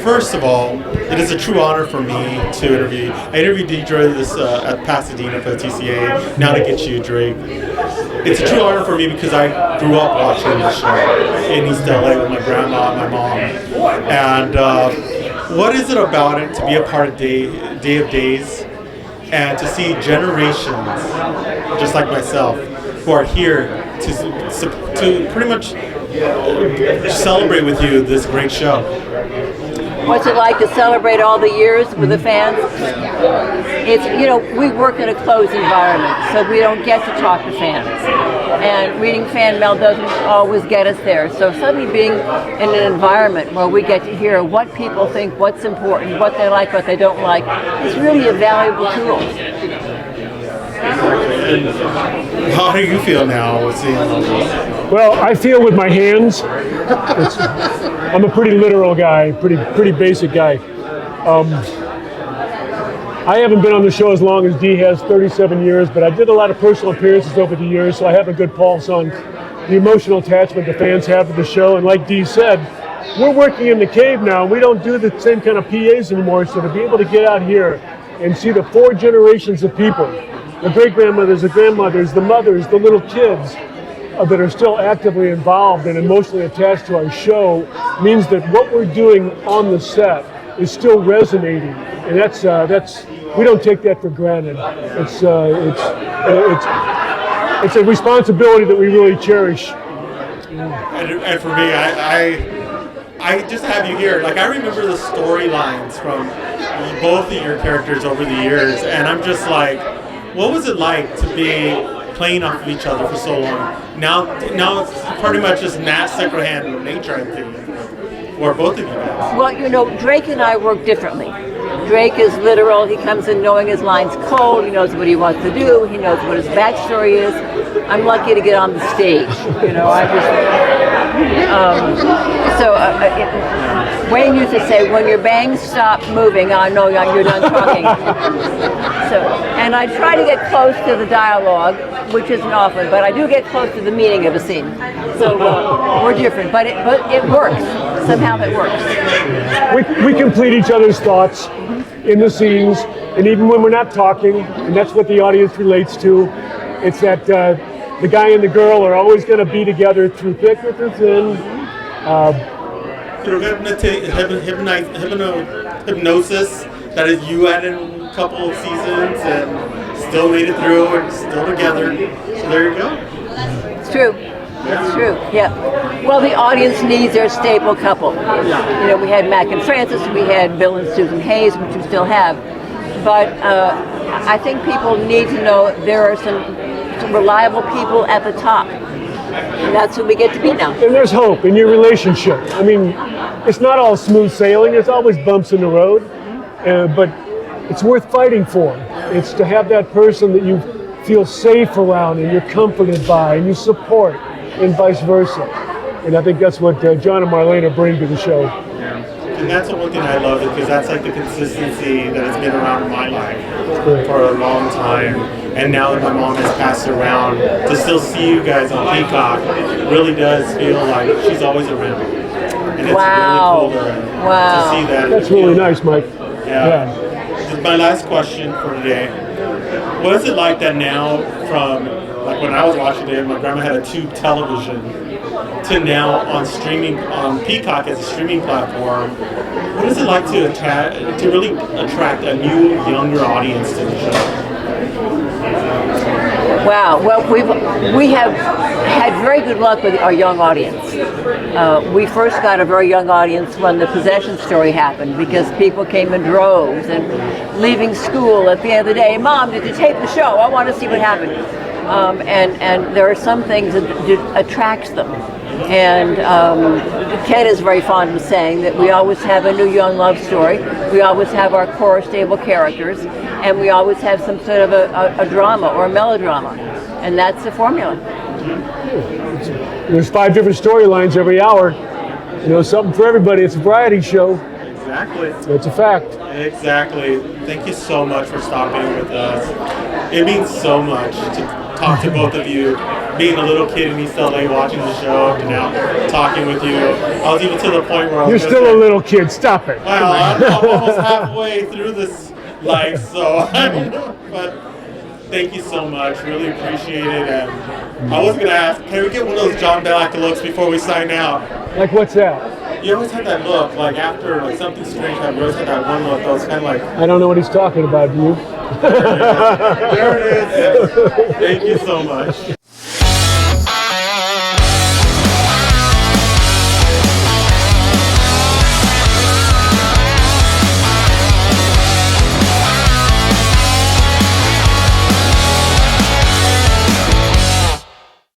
First of all, it is a true honor for me to interview. I interviewed Deidre at Pasadena for the TCA. Now to get you, Drake. It's a true honor for me because I grew up watching the show in East LA with my grandma and my mom. And what is it about it to be a part of Day of Days and to see generations, just like myself, who are here to pretty much celebrate with you this great show? What's it like to celebrate all the years with the fans? It's, we work in a closed environment, so we don't get to talk to fans. And reading fan mail doesn't always get us there. So suddenly being in an environment where we get to hear what people think, what's important, what they like, what they don't like, is really a valuable tool. How do you feel now seeing all this? Well, I feel with my hands. I'm a pretty literal guy, pretty basic guy. I haven't been on the show as long as Dee has, 37 years, but I did a lot of personal appearances over the years, so I have a good pulse on the emotional attachment the fans have to the show. And like Dee said, we're working in the cave now. We don't do the same kind of PAs anymore, so to be able to get out here and see the 4 generations of people, the great-grandmothers, the grandmothers, the mothers, the little kids that are still actively involved and emotionally attached to our show, means that what we're doing on the set is still resonating, and that's we don't take that for granted. It's a responsibility that we really cherish. And for me, I just have you here. Like, I remember the storylines from both of your characters over the years, and I'm just like, what was it like to be playing off of each other for so long? Now it's pretty much just second-hand nature, I'm thinking, or both of you guys. Well, Drake and I work differently. Drake is literal. He comes in knowing his line's cold. He knows what he wants to do. He knows what his backstory is. I'm lucky to get on the stage. Wayne used to say, when your bangs stop moving, I know you're done talking. And I try to get close to the dialogue, which isn't often, but I do get close to the meaning of a scene. So we're different, but it works. Somehow it works. We complete each other's thoughts in the scenes, and even when we're not talking, and that's what the audience relates to. It's that the guy and the girl are always going to be together through thick or through thin. Through hypnosis, that is, you had in a couple of seasons and still made it through and still together. So there you go. It's true. It's true, yeah. Well, the audience needs their staple couple. We had Mac and Francis, we had Bill and Susan Hayes, which we still have. But I think people need to know there are some reliable people at the top. And that's who we get to be now. And there's hope in your relationship. I mean, it's not all smooth sailing. There's always bumps in the road. But it's worth fighting for. It's to have that person that you feel safe around and you're comforted by and you support, and vice versa. And I think that's what John and Marlena bring to the show. Yeah. And that's the one thing I love, because that's like the consistency that has been around in my life for a long time. And now that my mom has passed around, to still see you guys on Peacock really does feel like she's always around. And it's really cool to see that. That's really nice, Mike. Yeah. This is my last question for today. What is it like that now, from like when I was watching it, my grandma had a tube television, to now on streaming, on Peacock as a streaming platform? What is it like to really attract a new, younger audience to the show? Wow. Well, we have had very good luck with our young audience. We first got a very young audience when the possession story happened, because people came in droves and leaving school at the end of the day. Mom, did you tape the show? I want to see what happened. And there are some things that attracts them. And Ken is very fond of saying that we always have a new young love story. We always have our core stable characters, and we always have some sort of a drama or a melodrama. And that's the formula. There's 5 different storylines every hour. Something for everybody. It's a variety show. Exactly. That's a fact. Exactly. Thank you so much for stopping with us. It means so much to talk to both of you. being a little kid in East LA watching the show to now talking with you. I was even to the point where I was You're still a little kid. Stop it. Well, I'm almost halfway through this life, so I don't know. But thank you so much. Really appreciate it. And I was going to ask, can we get one of those John Black looks before we sign out? Like what's that? You always had that look, like after like something strange happened, you always had that one look that was kind of like... I don't know what he's talking about, do you? There it is. Thank you so much.